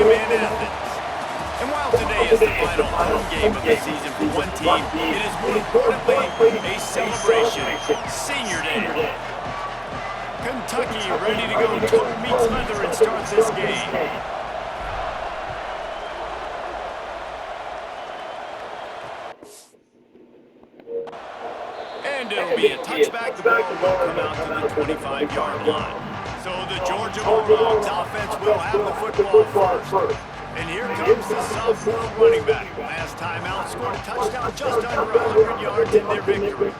Stadium in Athens. And while today is the final home game of the season for one team, it is more importantly a celebration, Senior Day. Kentucky ready to go toe meets leather and start this game. And it'll be a touchback. The ball will come out to the 25-yard line. So the Georgia Bulldogs offense will have the football first. And here comes the sophomore running back. Last time out, scored a touchdown just under 100 yards in their victory.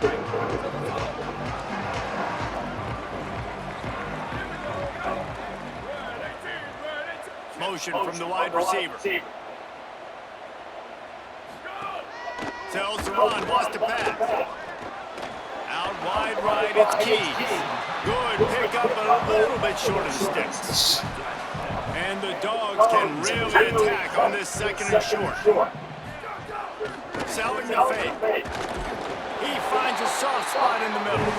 Motion from the wide receiver. Tells the run, wants to pass. Out wide right, it's Keys. Good pickup, but a little bit short of the sticks. And the Dogs can really attack on this second and short. Selling the fake. He finds a soft spot in the middle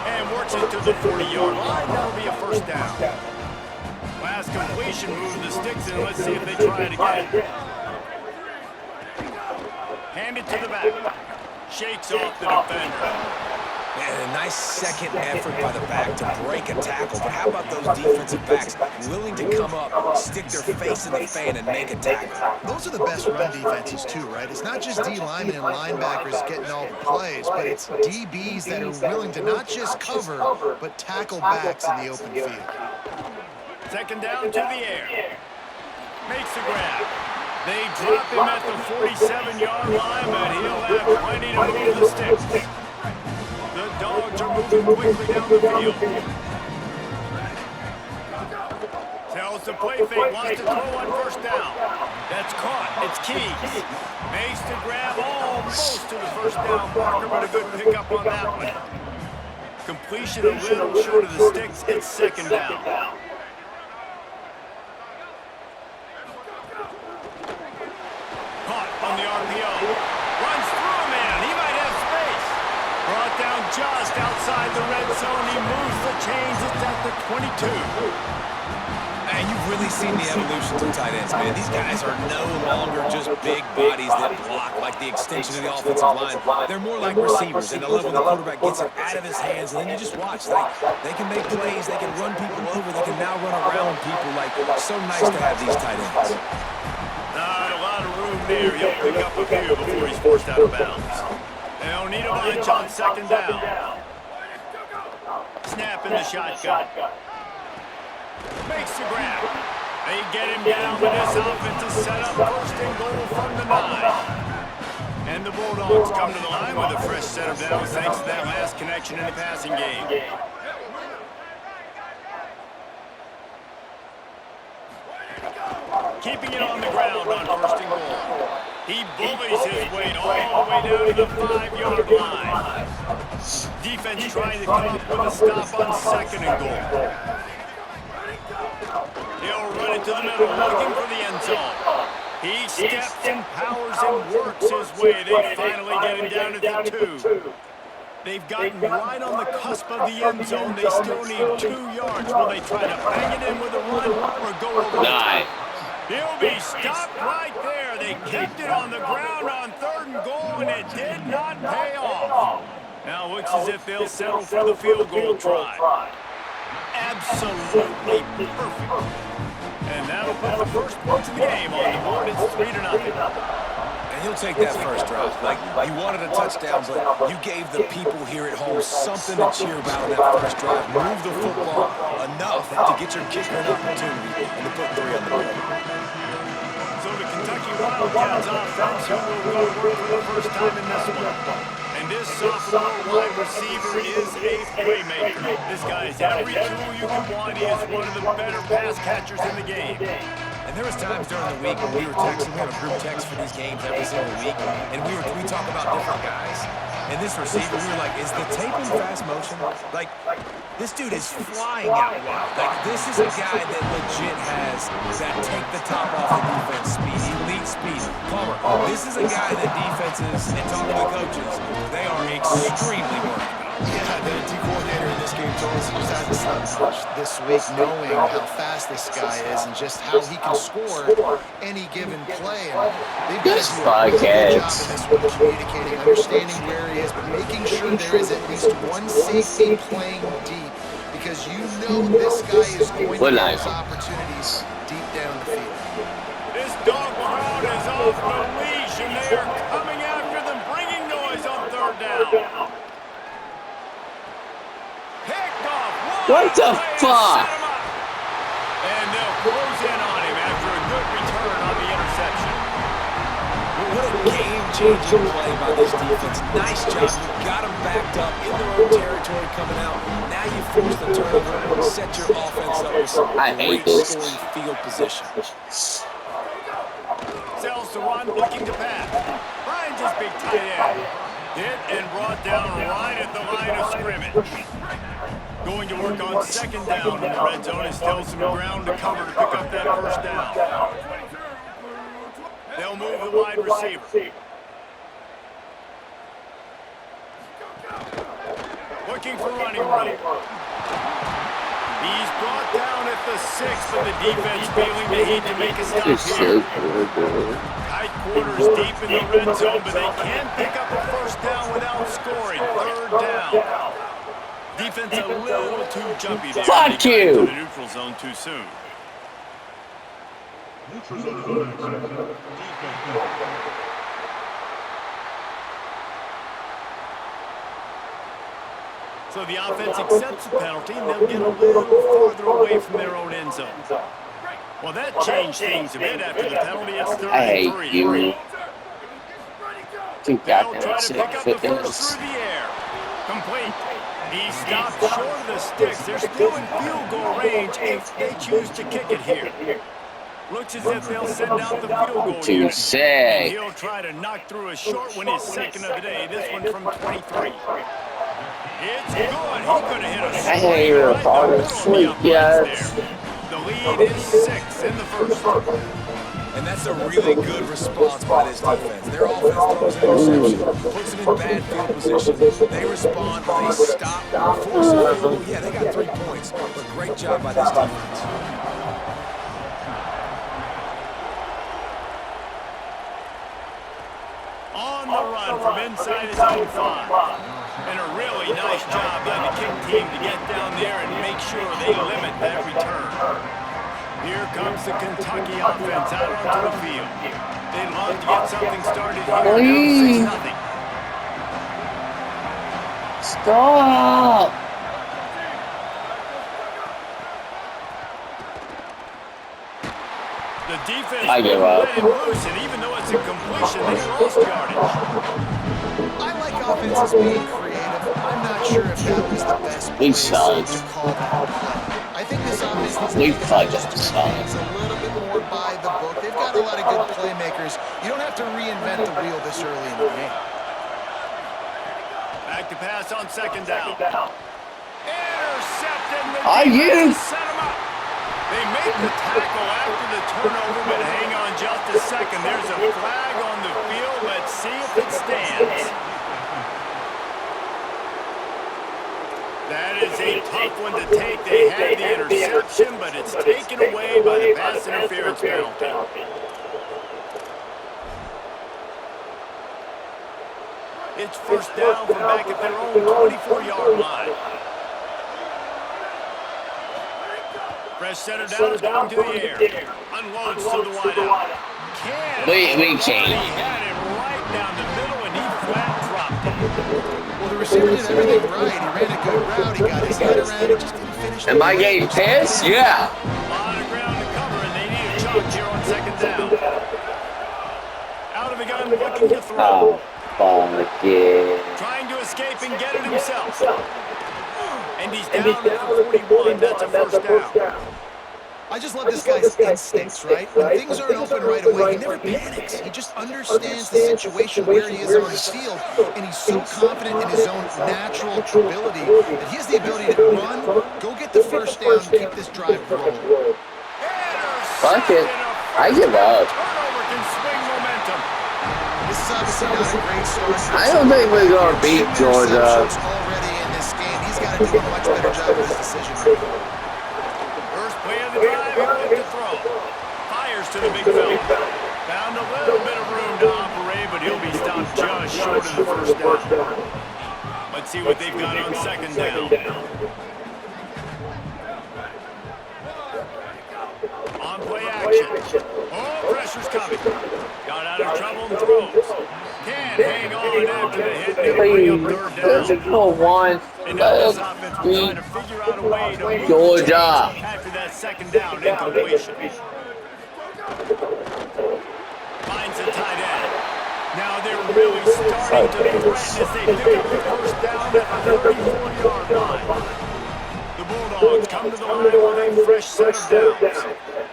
and works it to the 40-yard line. That'll be a first down. Last completion moved the sticks in. Let's see if they try it again. Hand it to the back. Shakes off the defender. Man, a nice second effort by the back to break a tackle. But how about those defensive backs willing to come up, stick their face in the fan, and make a tackle? Those are the best run defenses, too, right? It's not just D linemen and linebackers getting all the plays, but it's DBs that are willing to not just cover, but tackle backs in the open field. Second down to the air. Makes the grab. They drop him at the 47-yard line, but he'll have plenty to move the sticks. The Dogs are moving quickly down the field. Tells the play fake, wants to throw on first down. That's caught. It's Keys. Makes the grab almost to the first down marker, but a good pickup on that one. Completion a little short of the sticks. It's second down. Caught on the RPO. Runs through a man. He might have space. Brought down just outside the red zone. He moves the chains. It's at the 22. Man, you've really seen the evolution of tight ends, man. These guys are no longer just big bodies that block like the extension of the offensive line. They're more like receivers, and I love when the quarterback gets it out of his hands, and then you just watch. They can make plays. They can run people over. They can now run around people. Like, so nice to have these tight ends. Not a lot of room there. He'll pick up a few before he's forced out of bounds. They'll need a bunch on second down. Snap in the shotgun. Makes the grab. They get him down with this offense to set up first and goal from the 9. And the Bulldogs come to the line with a fresh set of downs thanks to that last connection in the passing game. Keeping it on the ground on first and goal. He bullies his way all the way down to the 5-yard line. Defense trying to come up with a stop on second and goal. He'll run it to the middle, looking for the end zone. He steps and powers and works his way. They finally get him down to the 2. They've gotten right on the cusp of the end zone. They still need 2 yards. Will they try to bang it in with a run or go over the top? He'll be stopped right there. They kept it on the ground on third and goal, and it did not pay off. Now it looks as if they'll settle for the field goal try. Absolutely perfect. And that'll put the first points of the game on the board. It's 3-0. And he'll take that first drive. Like, you wanted a touchdown, but you gave the people here at home something to cheer about on that first drive. Move the football enough to get your kicker an opportunity and to put 3 on the board. So the Kentucky Wildcats offense who will go to work for the first time in this one. And this sophomore wide receiver is a playmaker. This guy has every tool you can want. He is one of the better pass catchers in the game. And there was times during the week when we were texting. We have a group text for these games every single week, and we talk about different guys. And this receiver, we were like, is the tape in fast motion? Like, this dude is flying out wide. Like, this is a guy that legit has that take the top off the defense speed, elite speed. Palmer, this is a guy that defenses and talking to the coaches, they are extremely worried about. Yeah, the D coordinator in this game told us he just hasn't slept much this week, knowing how fast this guy is and just how he can score any given play. And they've got to These do a really good job Buckheads. in this one, communicating, understanding where he is, but making sure there is at least one safety playing deep, because you know this guy is going to Good get night. those opportunities deep down the field. This dog crowd is off the leash, and they are coming after them, bringing noise on third down. Picked off. What the fuck? And they'll close in on him after a good return on the interception. What a game-changing play by this defense. Nice job. You got them backed up in their own territory coming out. Now you force the turnover, set your offense up with some I hate great this. scoring field position. Sells to run, looking to pass. Finds his big tight end. Hit and brought down right at the line of scrimmage. Going to work on second down in the red zone. Is still some ground to cover to pick up that first down. They'll move the wide receiver. Looking for running room. He's brought down at the 6, but the defense feeling the heat to make a stop here. Tight quarters deep in the red zone, but they can pick up a first down without scoring. Third down. Defense a little too jumpy there. Fuck They got you. into the neutral zone too soon. So the offense accepts the penalty, and they'll get a little farther away from their own end zone. Well, that changed things a bit after the penalty. It's 3rd I and hate 3. you. Too They'll goddamn try to sick pick up the for first this. through the air. Complete. He stopped short of the sticks. They're still in field goal range if they choose to kick it here. Looks as if they'll send out the field goal Too unit. And sick. he'll try to knock through a short one, his second of the day. This one from 23. It's good. He could have hit a I straight ain't even right in the falling middle of asleep the uprights yet. there. The lead is 6 in the first. And that's a really good response by this defense. Their offense throws an interception, puts them in bad field position. They respond when they stop, force a field goal. Yeah, they got 3 points, but great job by this defense. On the run from inside his own 5. And a really nice job by the kick team to get down there and make sure they limit that return. Here comes the Kentucky offense out onto the field. They'd love to get something started here. Please. Now 6-0. Stop. The defense I give wouldn't up. let him loose, and even though it's a completion, they lost yardage. I like offenses being creative. I'm not sure if that was the best We place suck. to call that play. I think this offense needs to We think about fucking just suck. doing things a little bit more by the book. They've got a lot of good playmakers. You don't have to reinvent the wheel this early in the game. Back to pass on second down. Intercepted. The Are you? defense set him up. They make the tackle after the turnover, but hang on just a second. There's a flag on the field. Let's see if it stands. That is a tough one to take. They had the interception, but it's taken away by the pass interference penalty. It's first down from back at their own 24-yard line. Fresh center down is going to the air. Unloads to the wideout. We can't. He had it right down the middle, and he flat dropped it. Well, the receiver did everything right. He ran a good route. He got his head around it. Just didn't finish. Am I getting pissed? Yeah. A lot of ground to cover, and they need a chunk here on second down. Out of the gun, looking to throw. Oh, fuck yeah. Trying to escape and get it himself. And he's down at the 41. That's a first down. I just love this guy's instincts, right? When things aren't open right away, he never panics. He just understands the situation where he is on the field, and he's so confident in his own natural ability that he has the ability to run, go get the first down, and keep this drive rolling. Fuck it. I give up. Turnover can swing momentum. This is obviously not a great start. I don't think we're gonna beat Georgia. Already, and got to do a much better job of his decision making. First play of the drive, he'll look to throw. Fires to the big fella. Found a little bit of room to operate, but he'll be stopped just short of the first down. Let's see what they've got on second down. On play action. Oh, pressure's coming. Got out of trouble and throws. Can't hang on after the hit. They'll bring up third down. And now this offense will try to figure out a way to move the chains after that second down incompletion. Finds a tight end. Now they're really starting to threaten as they pick up the first down at the 34-yard line. The Bulldogs come to the line with a fresh set of downs.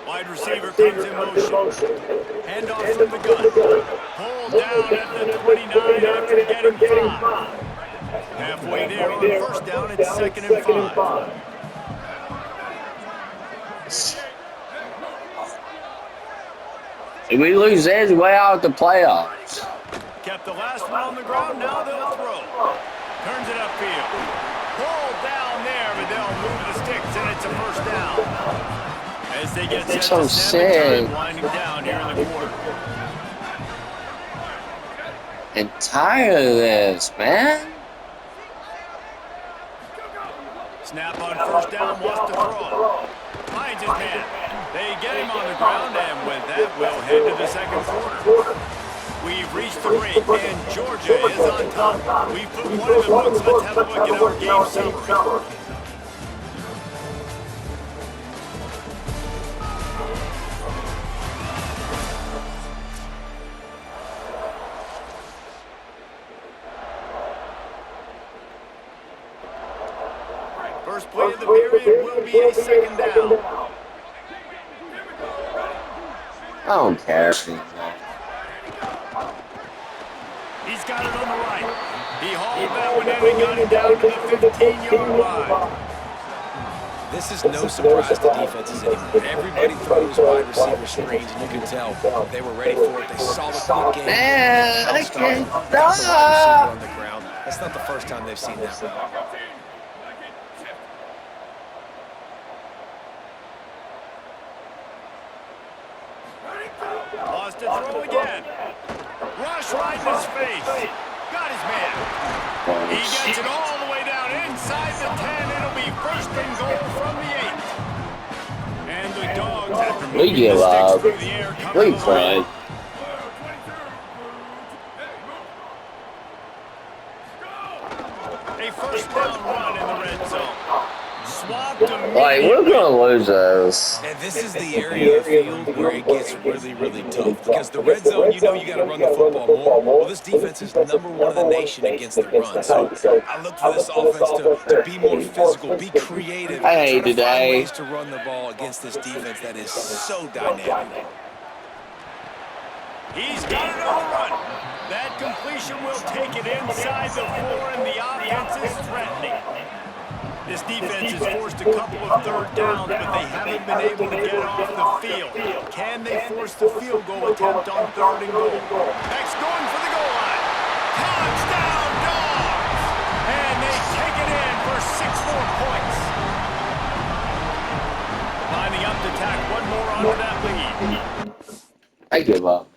Wide receiver comes in motion. Hand off from the gun. Pulled down at the 29 after getting 5. Halfway there on first down, it's 2nd and 5. If we lose this, way out the playoffs. Kept the last one on the ground, now they'll throw. Turns it upfield. Pulled down there, but they'll move the sticks, and it's a first down. As they get set to 7, time winding down here in the quarter. I'm tired of this, man. Snap on first down, wants to throw. Finds his man. They get him on the ground, and with that, we'll head to the second quarter. We've reached the break, and Georgia is on top. We've put one in the books. Let's have a look at our game summary. First play of the period will be a second down. I don't care. He's got it on the right. He hauled that one in and got it down to the 15-yard line. This is no surprise to defenses anymore. Everybody throws wide receiver screens, and you can tell they were ready for it. They saw the quick game. Man, I can't stop. On the ground. That's not the first time they've seen that. Lost to throw again. Rush right in his face. Got his man. He gets it all the way down inside the 10. It'll be first and goal from the 8. And the Dogs, after moving the sticks through the air, cover the line. A first down run in the red zone. Like, we're gonna lose this. And this is the area of the field where it gets really, really tough. Because the red zone, you know you got to run the football more. Well, this defense is #1 in the nation against the run. So I look for this offense to be more physical, be creative, try to find ways to run the ball against this defense that is so dynamic. He's got it on the run. That completion will take it inside the 4, and the offense is threatening. This defense has forced a couple of third downs, but they haven't been able to get off the field. Can they force the field goal attempt on 3rd and goal? Next going for the goal line. Touchdown, Dogs! And they take it in for 6 more points. Lining up to tack one more onto that lead. I give up.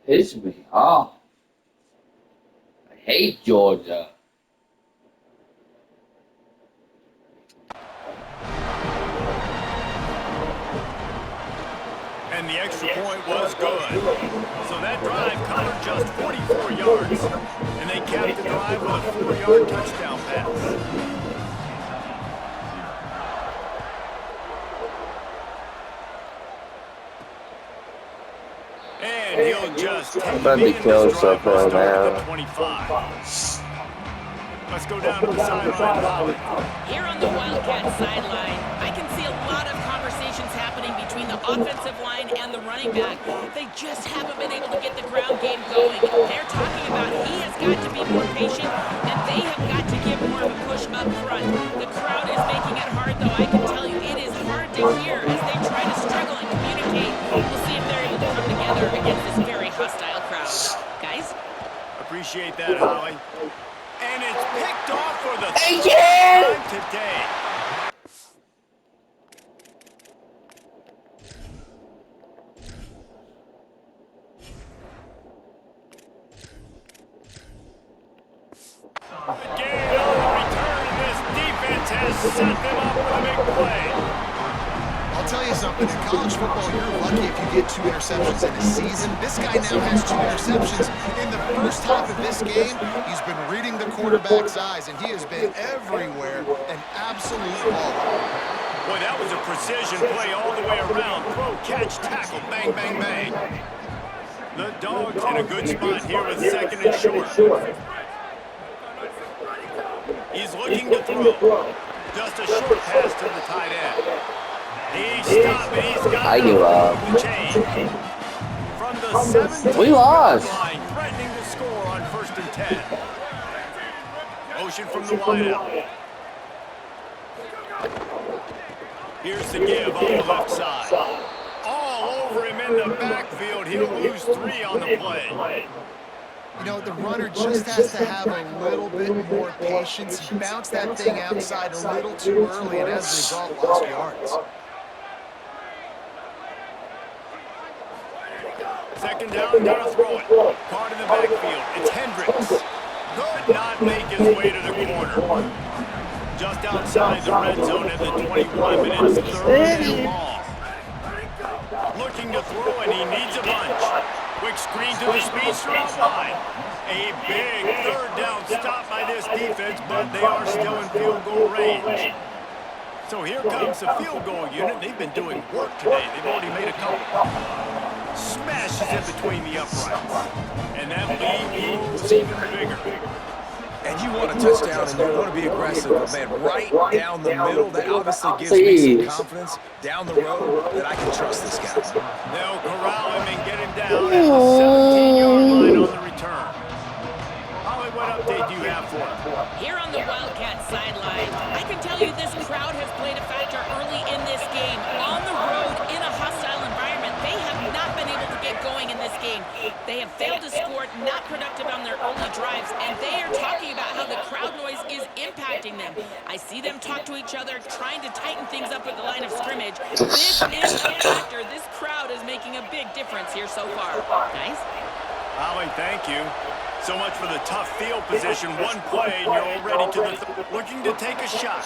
Piss me off. I hate Georgia. And the extra point was good. So that drive covered just 44 yards. And they capped the drive with a 4-yard touchdown pass. And and he'll just take I'm about the to end kill of this drive. We'll himself start right at the now. 25. Let's go down to the sideline, Holly. Here on the Wildcats sideline, I can see a lot of conversations happening between the offensive line and the running back. They just haven't been able to get the ground game going. They're talking about he has got to be more patient, and they have got to give more of a push up front. The crowd is making it hard, though. I can tell you it is hard to hear as they try to struggle and communicate. We'll see if they're able to come together against this very hostile crowd. Guys? Appreciate that, Holly. And it's picked off for the Hey, third kid! time today. Again on the return, this defense has set them up with a big play. I'll tell you something, in college football, you're lucky if you get 2 interceptions in a season. This guy now has 2 interceptions. In the first half of this game, he's been reading the quarterback's eyes, and he has been everywhere, an absolute baller. Boy, that was a precision play all the way around. Throw, catch, tackle, bang, bang, bang. The Dogs in a good spot here with second and short. He's looking to throw. Just a short pass to the tight end. He's stopped, and he's got I give up. the chain. From the 17-yard We lost. line, threatening to score on 1st and 10. Motion from the wideout. Here's the give on the left side. All over him in the backfield. He'll lose 3 on the play. You know, the runner just has to have a little bit more patience. He bounced that thing outside a little too early, and as a result, lost yards. Second down, gonna throw it. Caught in the backfield. It's Hendricks. Could not make his way to the corner. Just outside the red zone at the 21 minutes, 3rd and long. Looking to throw, and he needs a bunch. Quick screen to the speedster out wide. A big 3rd down stop by this defense, but they are still in field goal range. So here comes the field goal unit. They've been doing work today. They've already made a couple. Smashes in between the uprights. And that lead grows even bigger. And you want a touchdown, and you're going to be aggressive. But, man, right down the middle, that obviously gives me some confidence down the road that I can trust this guy. They'll corral him and get him down at the 17-yard line on the return. Holly, what update do you have for him? Here on the Wildcats sideline, I can tell you this crowd has played a factor early in this game. On the road, in a hostile environment, they have not been able to get going in this game. They have failed to score, not productive on their early drives, and they are talking about how the crowd noise is impacting them. I see them talk to each other, trying to tighten things up at the line of scrimmage. This is a factor. This crowd is making a big difference here so far. Guys? Holly, thank you. So much for the tough field position. One play, and you're already to the looking to take a shot.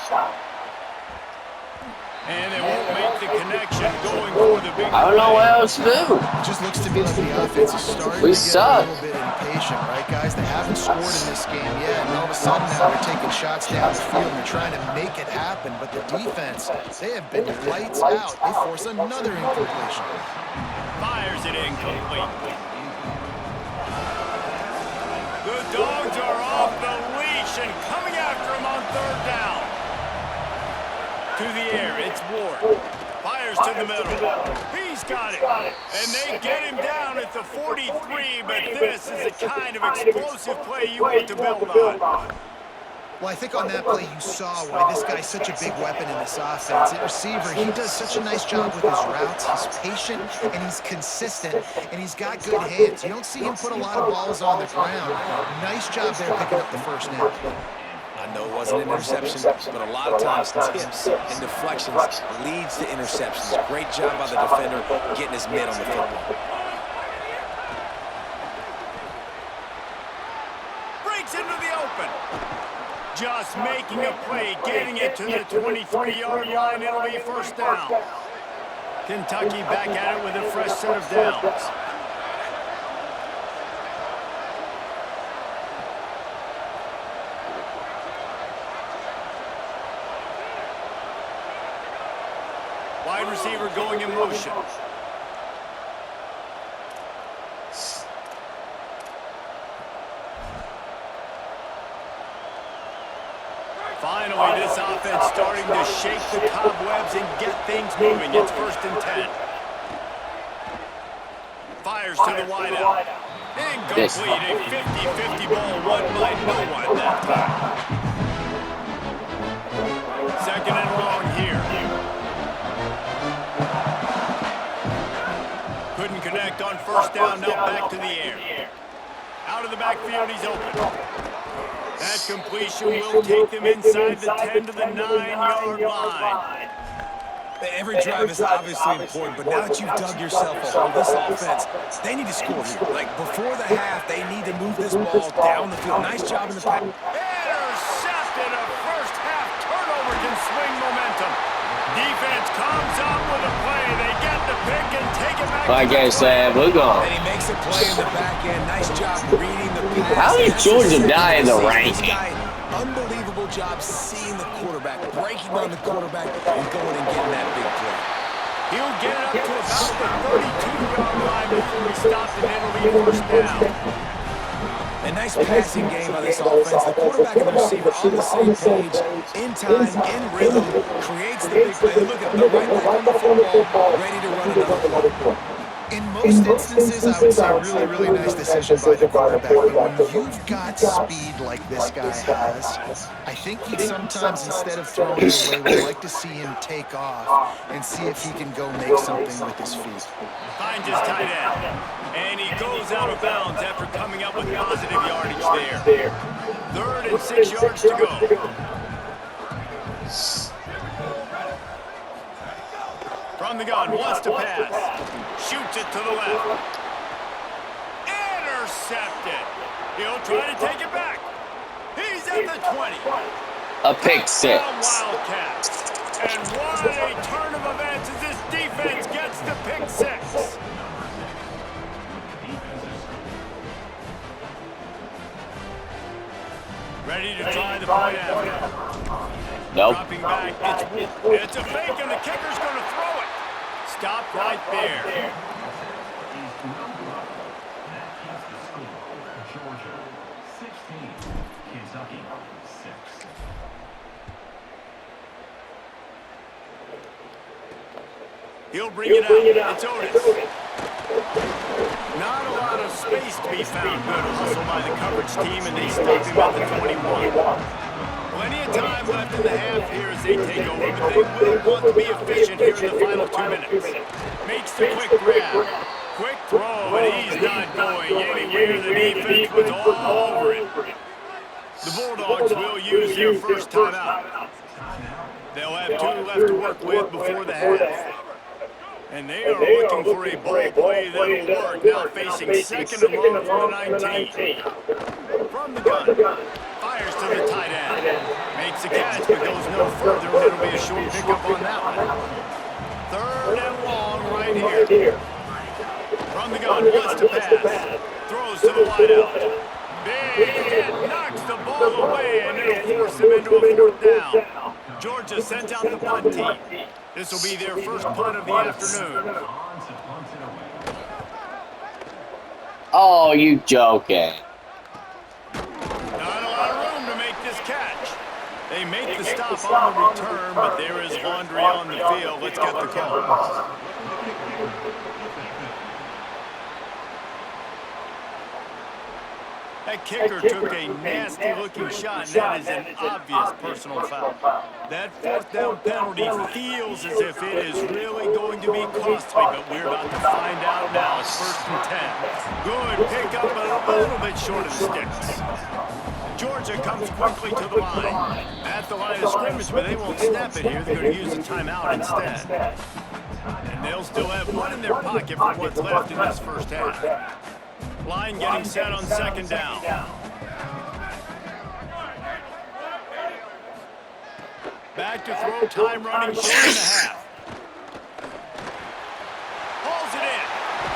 And they won't make the connection, going for the big I don't know what else to do. It just looks to me like the offense is starting We to get suck. a little bit impatient, right, guys? They haven't scored in this game yet, and all of a sudden now they're taking shots down the field and they're trying to make it happen. But the defense, they have been lights out. They force another incompletion. Fires it incomplete. The Dogs are off the leash and coming after him on 3rd down. To the air, it's Ward. Fires to the middle. He's got it. And they get him down at the 43, but this is the kind of explosive play you want to build on. Well, I think on that play you saw why this guy's such a big weapon in this offense. At receiver, he does such a nice job with his routes. He's patient, and he's consistent, and he's got good hands. You don't see him put a lot of balls on the ground. Nice job there picking up the first down. I know it wasn't an interception, but a lot of times tips and deflections leads to interceptions. Great job by the defender getting his mitt on the football. Breaks into the open. Just making a play, getting it to the 23-yard line. It'll be 1st down. Kentucky back at it with a fresh set of downs. Wide receiver going in motion. finally, this offense starting to shake the cobwebs and get things moving. It's 1st and 10. Fires to the wideout. Incomplete. A 50-50 ball won by no one that time. 2nd and long here. Couldn't connect on 1st down. Now back to the air. Out of the backfield, he's open. That completion will take them inside the 10 to the 9-yard line. Every drive is obviously important, but now that you've dug yourself a hole, this offense, they need to score here. Like, before the half, they need to move this ball down the field. Nice job in the pass. Intercepted. A first-half turnover can swing momentum. Defense comes up with a play. They get the pick and take it back. Like I said, we're gone. And he makes a play in the back end. Nice job reading the pass. How did Georgia die in the rank? Unbelievable job seeing the quarterback, breaking on the quarterback, and going and getting that big play. He'll get it up to about the 32-yard line before he stops, and it'll be 1st down. A nice passing game by this offense. The quarterback and the receiver on the same page, in time, in rhythm, creates the big play. Look at the right back on the football, ready to run another play. In most instances, I would say really, really nice decision by the quarterback. But when you've got speed like this guy has, I think he sometimes, instead of throwing it away, would like to see him take off and see if he can go make something with his feet. Finds his tight end, and he goes out of bounds after coming up with positive yardage there. 3rd and 6 yards to go. From the gun, wants to pass. Shoots it to the left. Intercepted. He'll try to take it back. He's at the 20. A pick six. Wildcats. And what a turn of events as this defense gets the pick 6. Ready to try the point after. Nope. Dropping back. It's a fake, and the kicker's going to throw it. Stop right there. He'll bring it out. It's Otis. Not a lot of space to be found. Good hustle by the coverage team, and they stop him at the 21. Plenty of time left in the half here as they take over, but they will want to be efficient here in the final 2 minutes. Makes the quick grab. Quick throw, and he's not going anywhere. The defense was all over it. The Bulldogs will use their first timeout. They'll have 2 left to work with before the half. And they are looking for a ball play that'll work. Now facing 2nd and long from the 19. From the gun. Fires to the tight end. Makes a catch, but goes no further. It'll be a short pickup on that one. 3rd and long right here. From the gun, wants to pass. Throws to the wideout. Big hit, knocks the ball away, and it'll force him into a 4th down. Georgia sent out the punt team. This will be their first punt of the afternoon. Oh, you joking. Not a lot of room to make this catch. They make the stop on the return, but there is laundry on the field. Let's get the call. That kicker took a nasty-looking shot, and that is an obvious personal foul. That 4th down penalty feels as if it is really going to be costly, but we're about to find out now. It's 1st and 10. Good pickup, but a little bit short of the sticks. Georgia comes quickly to the line. At the line of scrimmage, but they won't snap it here. They're going to use a timeout instead. And they'll still have one in their pocket for what's left in this first half. Line getting set on 2nd down. Back to throw, time running short and a half. Pulls it in,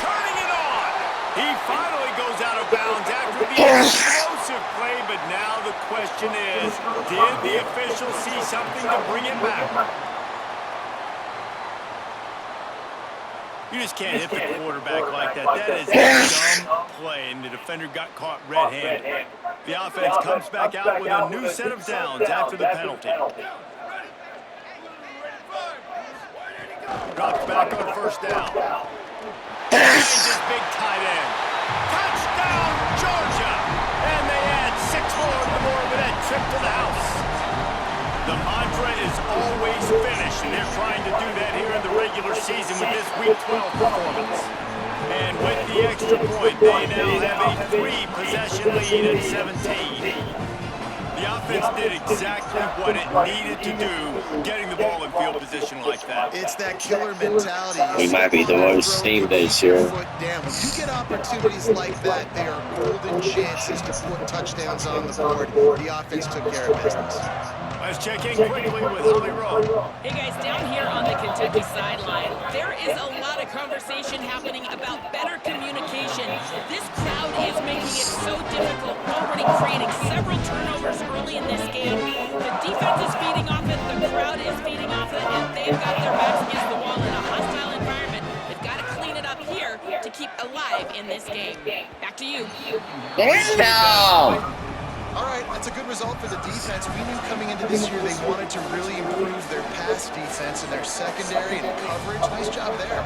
turning it on. He finally goes out of bounds after the explosive play, but now the question is, did the official see something to bring it back? You just can't hit the quarterback like that. That is a dumb play, and the defender got caught red-handed. The offense comes back out with a new set of downs after the penalty. Drops back on first down. Finds his big tight end. Touchdown, Georgia! And they add 6 more to the board with that trip to the house. The mantra is always finish, and they're trying to do that here in the regular season with this Week 12 performance. And with the extra point, they now have a 3-possession lead at 17. The offense did exactly what it needed to do, getting the ball in field position like that. It's that killer mentality. We might be the worst team this year. When you get opportunities like that, they are golden chances to put touchdowns on the board. The offense took care of business. Let's check in quickly with Holly Rowe. Hey guys, down here on the Kentucky sideline, there is a lot of conversation happening about better communication. This crowd is making it so difficult, already creating several turnovers early in this game. The defense is feeding off it, the crowd is feeding off it, and they've got their backs against the wall in a hostile environment. They've got to clean it up here to keep alive in this game. Back to you. Touchdown! All right, that's a good result for the defense. We knew coming into this year they wanted to really improve their pass defense and their secondary and coverage. Nice job there.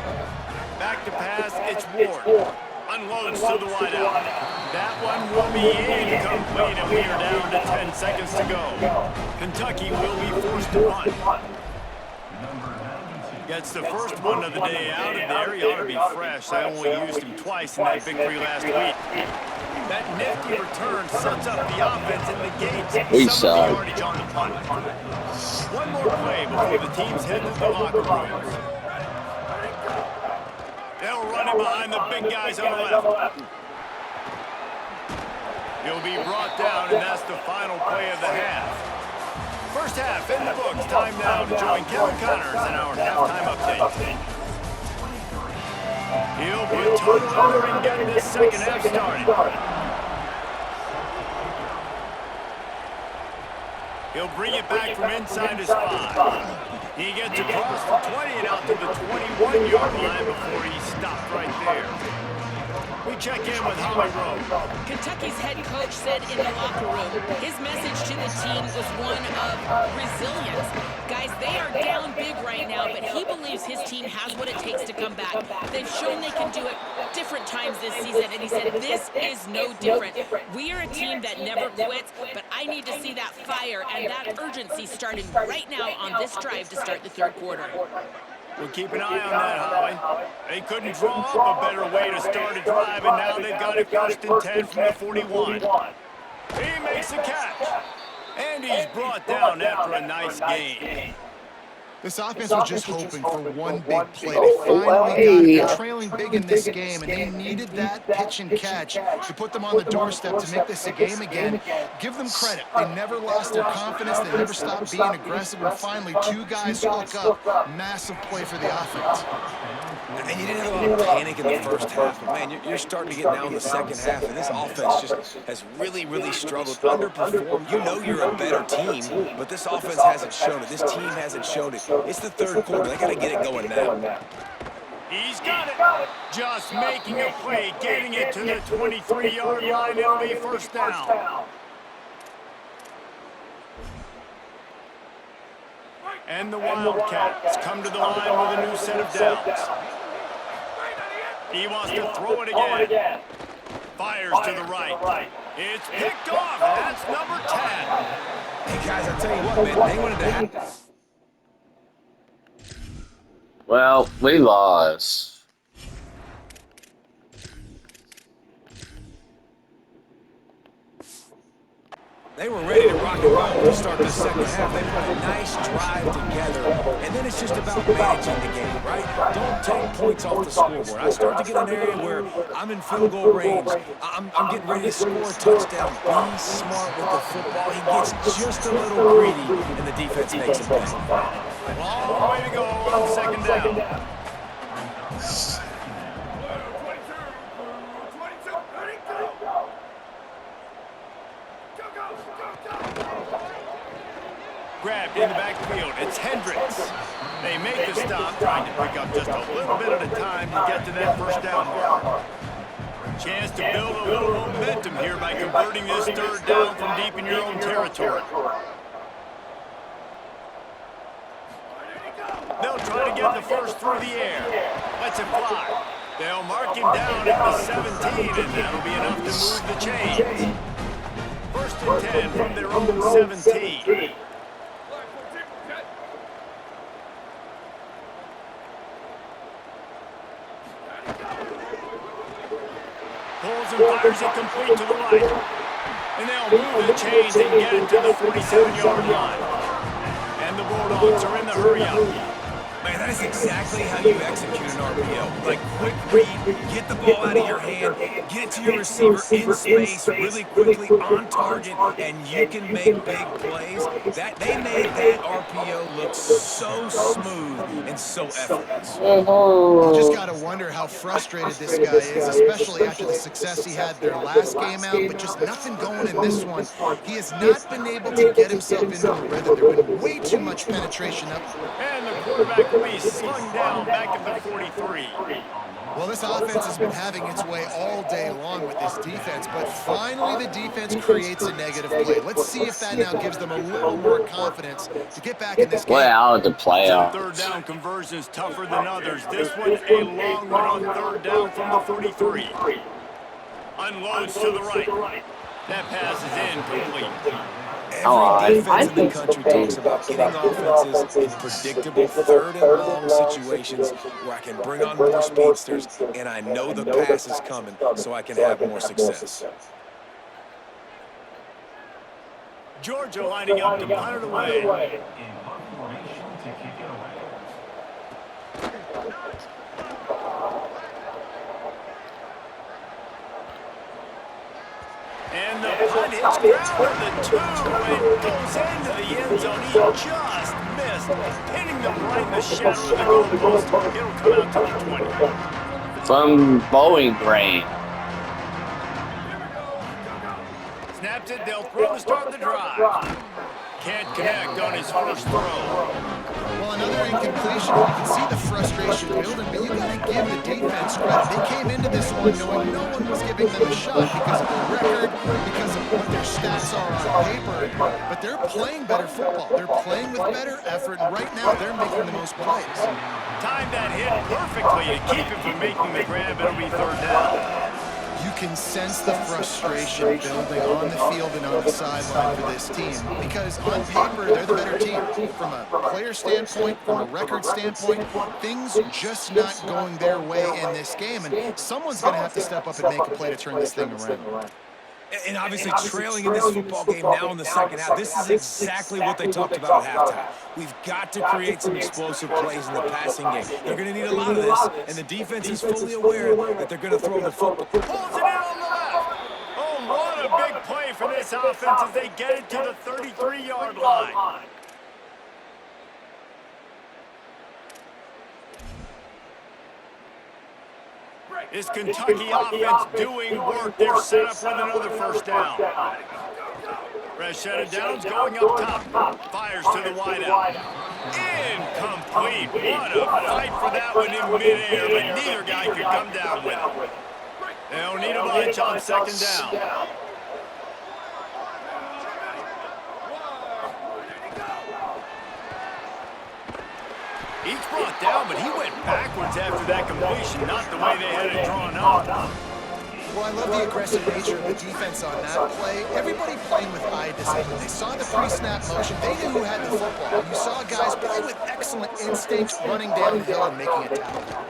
Back to pass, it's Ward. Unloads to the wideout. That one will be incomplete, and we are down to 10 seconds to go. Kentucky will be forced to punt. Gets the first one of the day out of there. He ought to be fresh. They only used him twice in that victory last week. That nifty return sets up the offense and negates some of the yardage on the punt. One more play before the teams head to the locker rooms. They'll run it behind the big guys on the left. He'll be brought down, and that's the final play of the half. First half in the books. Time now to join Kevin Connors in our halftime update. He'll put total under and get this second half started. He'll bring it back from inside his 5. He gets across the 20 and out to the 21-yard line before he stopped right there. We check in with Holly Rowe. Kentucky's head coach said in the locker room, his message to the team was one of resilience. Guys, they are down big right now, but he believes his team has what it takes to come back. They've shown they can do it different times this season, and he said this is no different. We are a team that never quits, but I need to see that fire and that urgency starting right now on this drive to start the third quarter. We'll keep an eye on that, Holly. They couldn't draw up a better way to start a drive, and now they've got it first and 10 from the 41. He makes a catch, and he's brought down after a nice gain. This offense was just hoping for one big play. They finally got it. They're trailing big in this game, and they needed that pitch and catch to put them on the doorstep to make this a game again. Give them credit. They never lost their confidence. They never stopped being aggressive. And finally, 2 guys hook up. Massive play for the offense. And you didn't have a lot of panic in the first half, but man, you're starting to get down in the second half, and this offense just has really, really struggled, underperformed. You know you're a better team, but this offense hasn't shown it. This team hasn't shown it. It's the third quarter. They got to get it going now. He's got it. Just making a play, getting it to the 23-yard line. It'll be first down. And the Wildcats come to the line with a new set of downs. He wants to throw it again. Fires to the right. It's picked off. That's number 10. Hey, guys, I tell you what, man, they wanted to have... Well, we lost. They were ready to rock and roll to start the second half. They put a nice drive together, and then it's just about managing the game, right? Don't take points off the scoreboard. I start to get an area where I'm in field goal range. I'm getting ready to score a touchdown. Be smart with the football. He gets just a little greedy, and the defense makes him pay. Long way to go on second down. Grabbed in the backfield, It's Hendricks. They make the stop, trying to pick up just a little bit at a time to get to that first down mark. Chance to build a little momentum here by converting this third down from deep in your own territory. They'll try to get the first through the air. Lets it fly. They'll mark him down at the 17, and that'll be enough to move the chains. First and 10 from their own 17. Pulls and fires it complete to the right. And they'll move the chains and get it to the 47-yard line. And the Bulldogs are in the hurry-up. Man, that is exactly how you execute an RPO. Like, quick read, get the ball out of your hand, get it to your receiver in space really quickly, on target, and you can make big plays. They made that RPO look so smooth and so effortless. You just got to wonder how frustrated this guy is, especially after the success he had their last game out, but just nothing going in this one. He has not been able to get himself into a rhythm. There's been way too much penetration up. And the quarterback will be slung down back at the 43. Well, this offense has been having its way all day long with this defense, but finally the defense creates a negative play. Let's see if that now gives them a little more confidence to get back in this game. Way out of the playoffs. Third down conversion is tougher than others. This one a long one on third down from the 43. Unloads to the right. That pass is incomplete. Every defense in the country talks about getting offenses in predictable third and long situations where I can bring on more speedsters, and I know the pass is coming, so I can have more success. Georgia lining up to punt it away. And the punt hits ground at the 2 and goes into the end zone. He just missed, hitting them right in the shadow of the goalpost. It'll come out to the 20. From Bowling Green. Snaps it, they'll throw to start the drive. Can't connect on his first throw. Well, another incompletion. You can see the frustration building, but you got to give the defense credit. They came into this one knowing no one was giving them a shot because of their record, because of what their stats are on paper, but they're playing better football. They're playing with better effort, and right now they're making the most plays. Timed that hit perfectly to keep him from making the grab. It'll be third down. You can sense the frustration building on the field and on the sideline for this team because on paper they're the better team. From a player standpoint, from a record standpoint, things just not going their way in this game, and someone's going to have to step up and make a play to turn this thing around. And obviously trailing in this football game now in the second half, this is exactly what they talked about at halftime. We've got to create some explosive plays in the passing game. They're going to need a lot of this, and the defense is fully aware that they're going to throw the football. Pulls it in on the left. Oh, what a big play for this offense as they get it to the 33-yard line. Is Kentucky offense doing work? They're set up with another first down. Rashada Downs going up top. Fires to the wideout. Incomplete. What a fight for that one in midair, but neither guy could come down with it. They'll need a bunch on second down. He's brought down, but he went backwards after that completion, not the way they had it drawn up. Well, I love the aggressive nature of the defense on that play. Everybody playing with eye discipline. They saw the pre-snap motion. They knew who had the football. You saw guys play with excellent instincts, running downhill and making a tackle.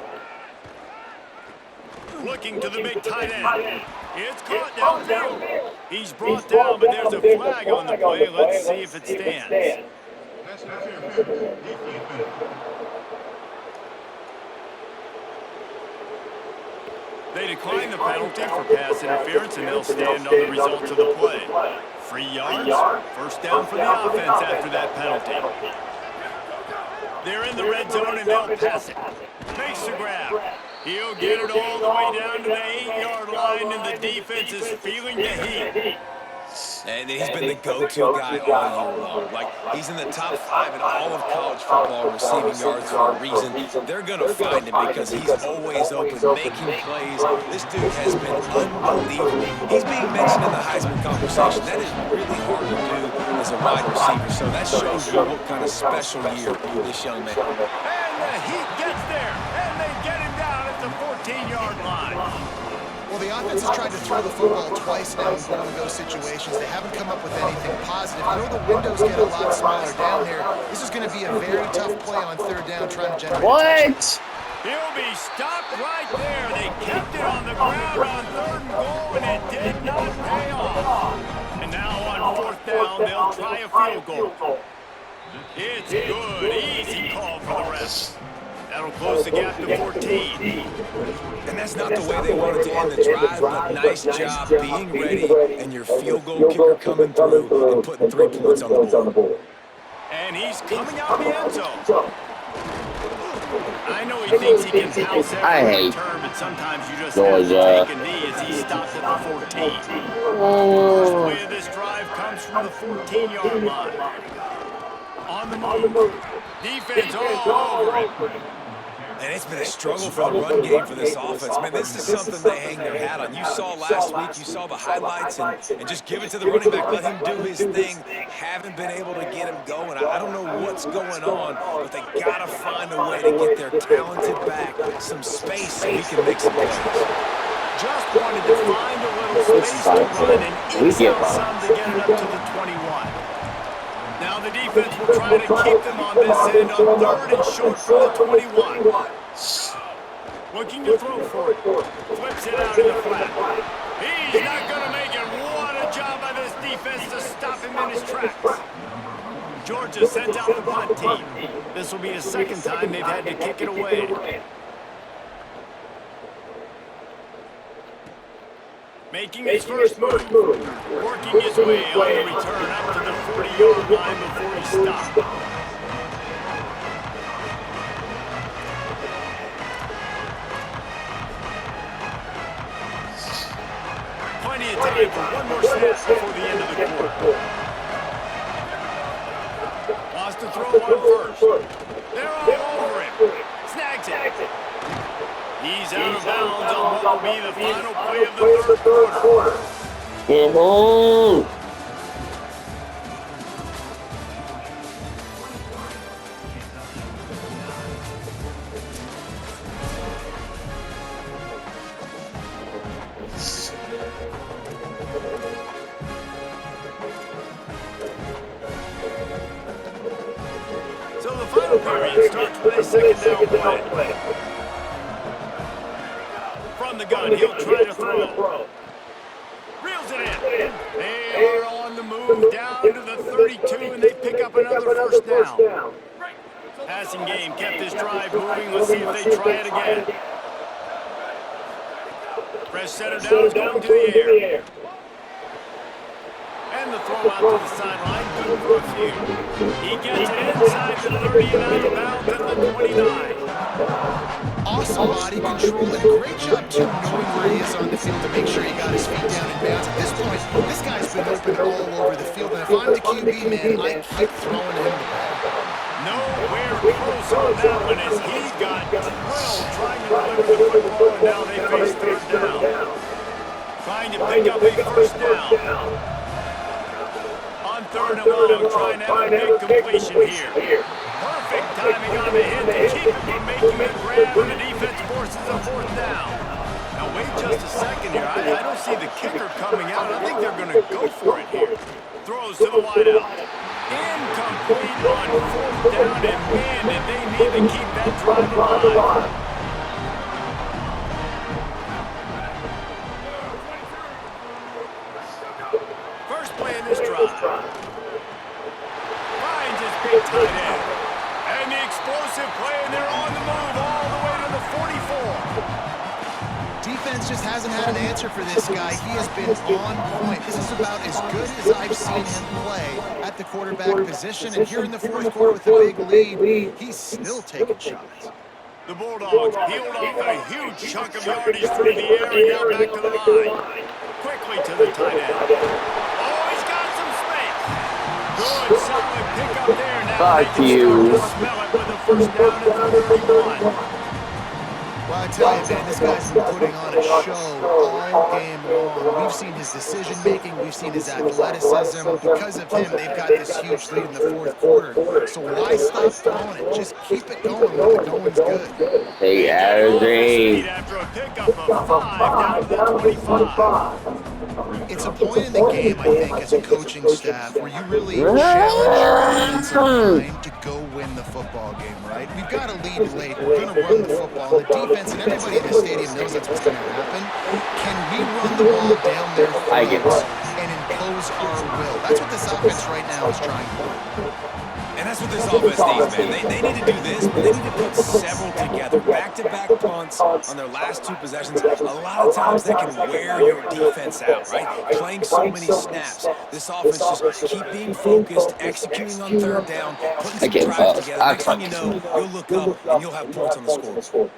Looking to the big tight end. It's caught downfield. He's brought down, but there's a flag on the play. Let's see if it stands. They decline the penalty for pass interference, and they'll stand on the results of the play. 3 yards, first down for the offense after that penalty. They're in the red zone, and they'll pass it. Makes the grab. He'll get it all the way down to the 8-yard line, and the defense is feeling the heat. And he's been the go-to guy all year long. Like, he's in the top 5 in all of college football in receiving yards for a reason. They're going to find him because he's always open, making plays. This dude has been unbelievable. He's being mentioned in the Heisman conversation. That is really hard to do as a wide receiver. So that shows you what kind of special year this young man. And the Heat gets there, and they get him down at the 14-yard line. Well, the offense has tried to throw the football twice now in go-to-go situations. They haven't come up with anything positive. You know, the windows get a lot smaller down here. This is going to be a very tough play on third down trying to generate a touchdown. He'll be stopped right there. They kept it on the ground on third and goal, and it did not pay off. And now on fourth down, they'll try a field goal. It's good. Easy call for the rest. That'll close the gap to 14. And that's not the way they wanted to end the drive, but nice job being ready and your field goal kicker coming through and putting 3 points on the board. And he's coming out of the end zone. I know he thinks he can house every return, but sometimes you just have to take a knee as he stops at the 14. First play of this drive comes from the 14-yard line. On the move. Defense all over it. And it's been a struggle for the run game for this offense. Man, this is something they hang their hat on. You saw last week, you saw the highlights, and just give it to the running back. Let him do his thing. Haven't been able to get him going. I don't know what's going on, but they got to find a way to get their talented back some space so he can make some plays. Just wanted to find a little space to run and eke out some to get it up to the 21. Now the defense will try to keep them on this end on third and short for the 21. Looking to throw for it. Flips it out in the flat. He's not going to make it. What a job by this defense to stop him in his tracks. Georgia sends out the punt team. This will be the second time they've had to kick it away. Making his first move. Working his way on the return up to the 40-yard line before he stopped. Plenty of time for one more snap before the end of the quarter. Lost the throw on first. They're all over him. Snags it. He's out of bounds on what will be the final play of the third quarter. So the final period starts with a second down play. From the gun, he'll try to throw. Reels it in. They are on the move down to the 32, and they pick up another first down. Passing game kept this drive moving. Let's see if they try it again. Fresh setter down is going to the air. And the throw out to the sideline, good for a few. He gets it inside the 30 and out of bounds at the 29. Awesome body control and great job, too, knowing where he is on the field to make sure he got his feet down in bounds. At this point, this guy's been open all over the field, and if I'm the QB, man, I keep throwing him the ball. Nowhere close on that one as he got 12 trying to deliver the football, and now they face third down. Trying to pick up a first down. On third and long, trying to have a big completion here. Perfect timing on the hit to keep him from making a grab, and the defense forces a fourth down. Now wait just a second here. I don't see the kicker coming out. I think they're going to go for it here. Throws to the wideout. Incomplete on fourth down, and man, did they need to keep that drive alive. First play in this drive. Finds his big tight end. And the explosive play, and they're on the move all the way to the 44. Defense just hasn't had an answer for this guy. He has been on point. This is about as good as I've seen him play at the quarterback position. And here in the fourth quarter with a big lead, he's still taking shots. The Bulldogs peeled off a huge chunk of yardage through the air and now back to the line. Quickly to the tight end. Oh, he's got Good solid pickup there. Now they Fuck can you. start to smell it with a first down at the 31. Well, I tell you, man, this guy's been putting on a show all game long. We've seen his decision-making. We've seen his athleticism. Because of him, they've got this huge lead in the fourth quarter. So why stop throwing it? Just keep it going while the going's good. Hey, Getting off his feet Adrian. after a pickup of 5 down to the 25. It's a point in the game, I think, as a coaching staff where you really challenge your offensive line to go win the football game, right? We've got to lead late. We're going to run the football. The defense and everybody in the stadium knows that's what's going to happen. Can we run the ball down their throats and impose our will? That's what this offense right now is trying to do. And that's what this offense needs, man. They need to do this, but they need to put several together. Back-to-back punts on their last 2 possessions. A lot of times that can wear your defense out, right? Playing so many snaps. This offense just keep being focused, executing on third down, putting some drives together. Next thing you know, you'll look up and you'll have points on the scoreboard.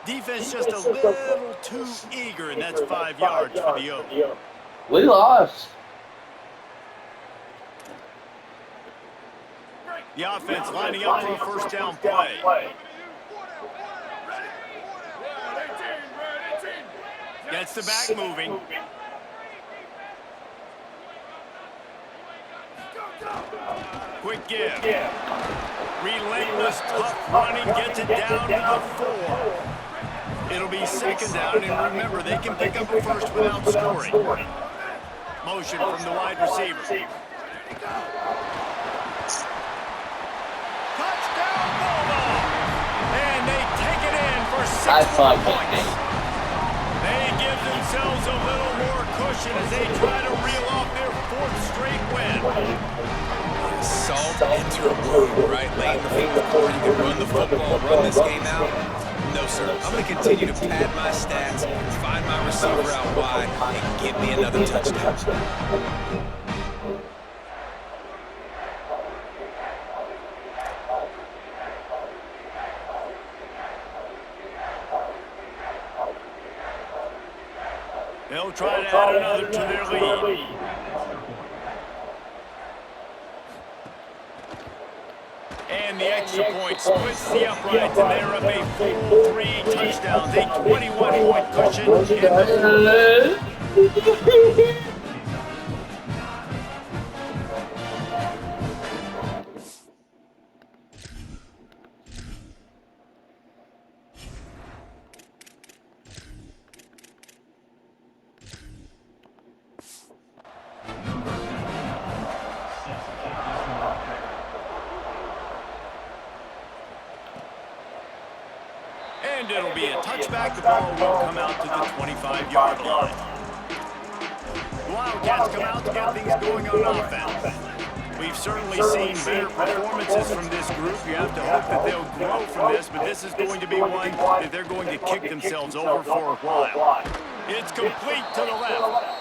Defense just a little too eager, and that's 5 yards for the Oak. We lost. The offense lining up for a first down play. Gets the back moving. Quick give. Relentless, tough running, gets it down to the 4. It'll be second down, and remember, they can pick up a first without scoring. Motion from the wide receiver. Touchdown, Bulldogs! And they take it in for 6 points. They give themselves a little more cushion as they try to reel off their 4th straight win. Salt into a wound, right? Late in the fourth quarter, you can run the football, run this game out. No, sir. I'm going to continue to pad my stats, find my receiver out wide, and give me another touchdown. They'll try to add another to their lead. And the extra point splits the uprights, and they're up a full 3 touchdowns, a 21-point cushion in the And it'll be a touchback. The ball will come out to the 25-yard line. The Wildcats come out to get things going on offense. We've certainly seen better performances from this group. You have to hope that they'll grow from this, but this is going to be one that they're going to kick themselves over for a while. It's complete to the left.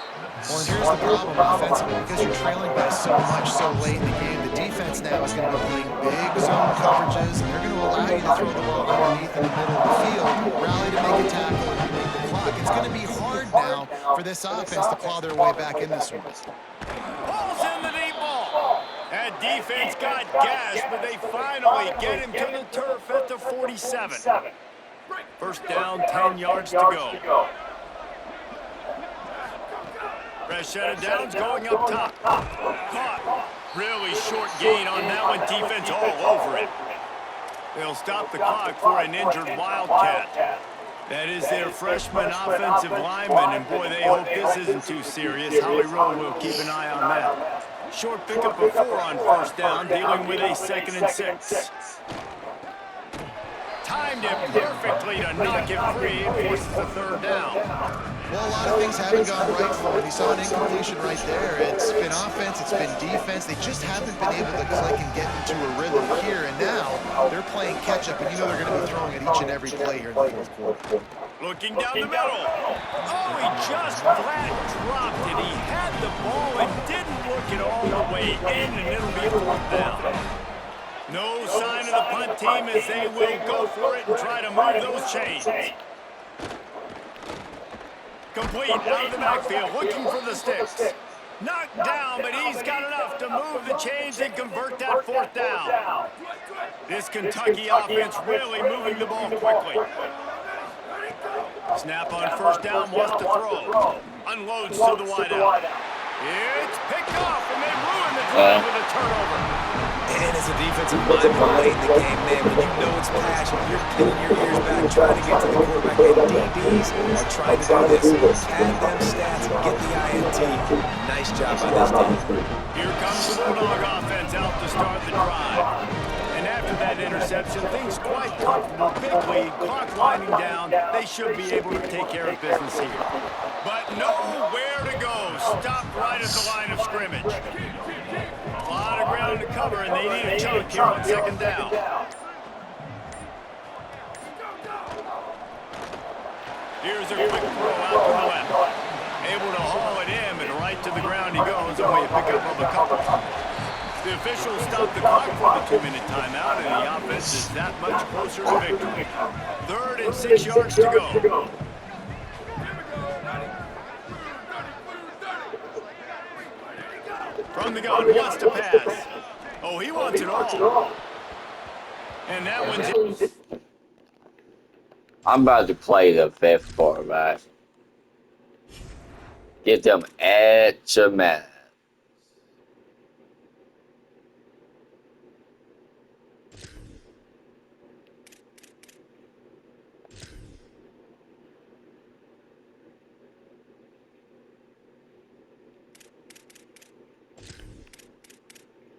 Well, and here's the problem offensively. Because you're trailing by so much so late in the game, the defense now is going to be playing big zone coverages, and they're going to allow you to throw the ball underneath in the middle of the field, rally to make a tackle, and make the clock. It's going to be hard now for this offense to claw their way back in this one. Pulls in the deep ball. That defense got gashed, but they finally get him to the turf at the 47. First down, 10 yards to go. Fresh set of downs going up top. Caught. Really short gain on that one. Defense all over it. They'll stop the clock for an injured Wildcat. That is their freshman offensive lineman, and boy, they hope this isn't too serious. Howie Rowe will keep an eye on that. Short pickup of 4 on first down, dealing with a 2nd and 6. Timed it perfectly to knock it free and forces a 3rd down. Well, a lot of things haven't gone right for him. He saw an incompletion right there. It's been offense, it's been defense. They just haven't been able to click and get into a rhythm here. And now they're playing catch-up, and you know they're going to be throwing at each and every play here in the fourth quarter. Looking down the middle. Oh, he just flat dropped it. He had the ball and didn't look it all the way in, and it'll be a 4th down. No sign of the punt team as they will go for it and try to move those chains. Complete out of the backfield, looking for the sticks. Knocked down, but he's got enough to move the chains and convert that fourth down. This Kentucky offense really moving the ball quickly. Snap on first down, wants to throw. Unloads to the wideout. It's picked off, and they ruin the drive with a turnover. And as a defensive lineman late in the game, man, when you know it's passion, you're pinning your ears back, trying to get to the quarterback, and DBs are trying to do this. Pad them stats and get the INT. Nice job by this team. Here comes the Bulldog offense out to start the drive. And after that interception, things quite comfortable. Big lead, clock winding down. They should be able to take care of business here. But nowhere to go. Stopped right at the line of scrimmage. A lot of ground to cover, and they need a chunk here on second down. Here's a quick throw out to the left. Able to haul it in, and right to the ground he goes. Only a pickup of a couple. The officials stopped the clock for the 2-minute timeout, and the offense is that much closer to victory. 3rd and 6 yards to go. From the gun, wants to pass. Oh, he wants it all. And that one's it. I'm about to play the 5th quarterback. Get them at your man.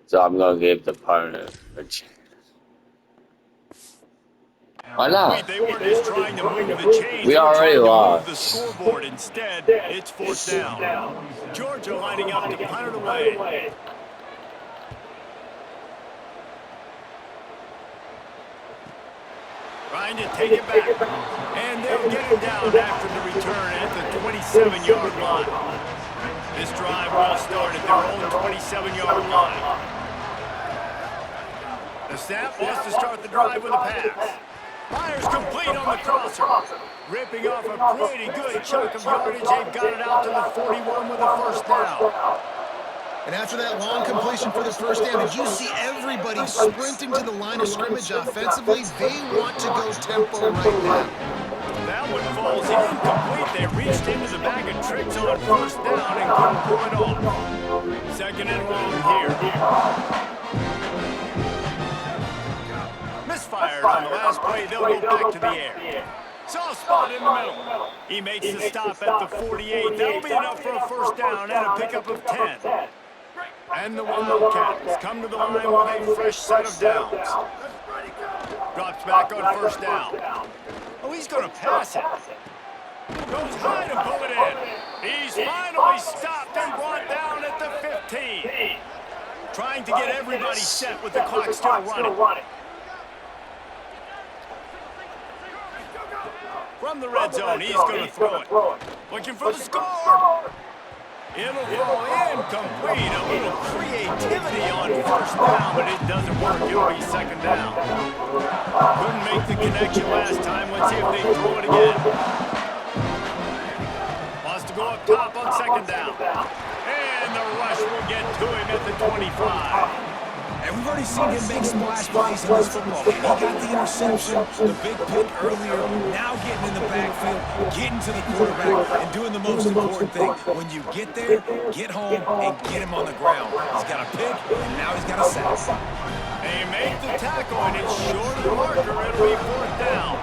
So I'm going to give the opponent a chance. Why not? They were just trying to move the chains. We already lost. The scoreboard. Instead, it's 4th down. Georgia lining up to punt it away. Trying to take it back. And they'll get it down after the return at the 27-yard line. This drive will start at their own 27-yard line. The snap wants to start the drive with a pass. Fires complete on the crosser. Ripping off a pretty good chunk of yardage. They've got it out to the 41 with a first down. And after that long completion for the first down, did you see everybody sprinting to the line of scrimmage offensively? They want to go tempo right now. That one falls incomplete. They reached into the bag of tricks on first down and couldn't pull it off. 2nd and long here. Misfired on the last play. They'll go back to the air. Soft spot in the middle. He makes the stop at the 48. That'll be enough for a first down and a pickup of 10. And the Wildcats come to the line with a fresh set of downs. Drops back on first down. Oh, he's going to pass it. Goes high to pull it in. He's finally stopped and brought down at the 15. Trying to get everybody set with the clock still running. From the red zone, he's going to throw it. Looking for the score. It'll fall incomplete. A little creativity on first down, but it doesn't work. It'll be second down. Couldn't make the connection last time. Let's see if they throw it again. Wants to go up top on second down. And the rush will get to him at the 25. And we've already seen him make splash plays in this football game. He got the interception, the big pick earlier, now getting in the backfield, getting to the quarterback, and doing the most important thing. When you get there, get home, and get him on the ground. He's got a pick, and now he's got a sack. They make the tackle, and it's short of the marker. It'll be 4th down.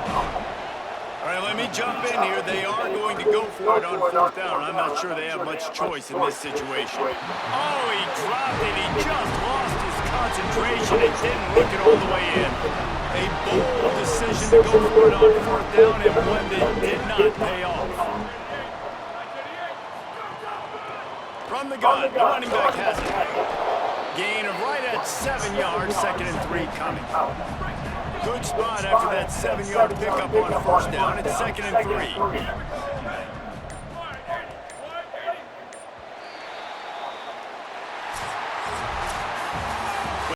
All right, let me jump in here. They are going to go for it on 4th down. I'm not sure they have much choice in this situation. Oh, he dropped it. He just lost his concentration and didn't look it all the way in. A bold decision to go for it on 4th down and one that did not pay off. From the gun, the running back has it. Gain of right at 7 yards, 2nd and 3 coming. Good spot after that 7-yard pickup on first down. It's 2nd and 3.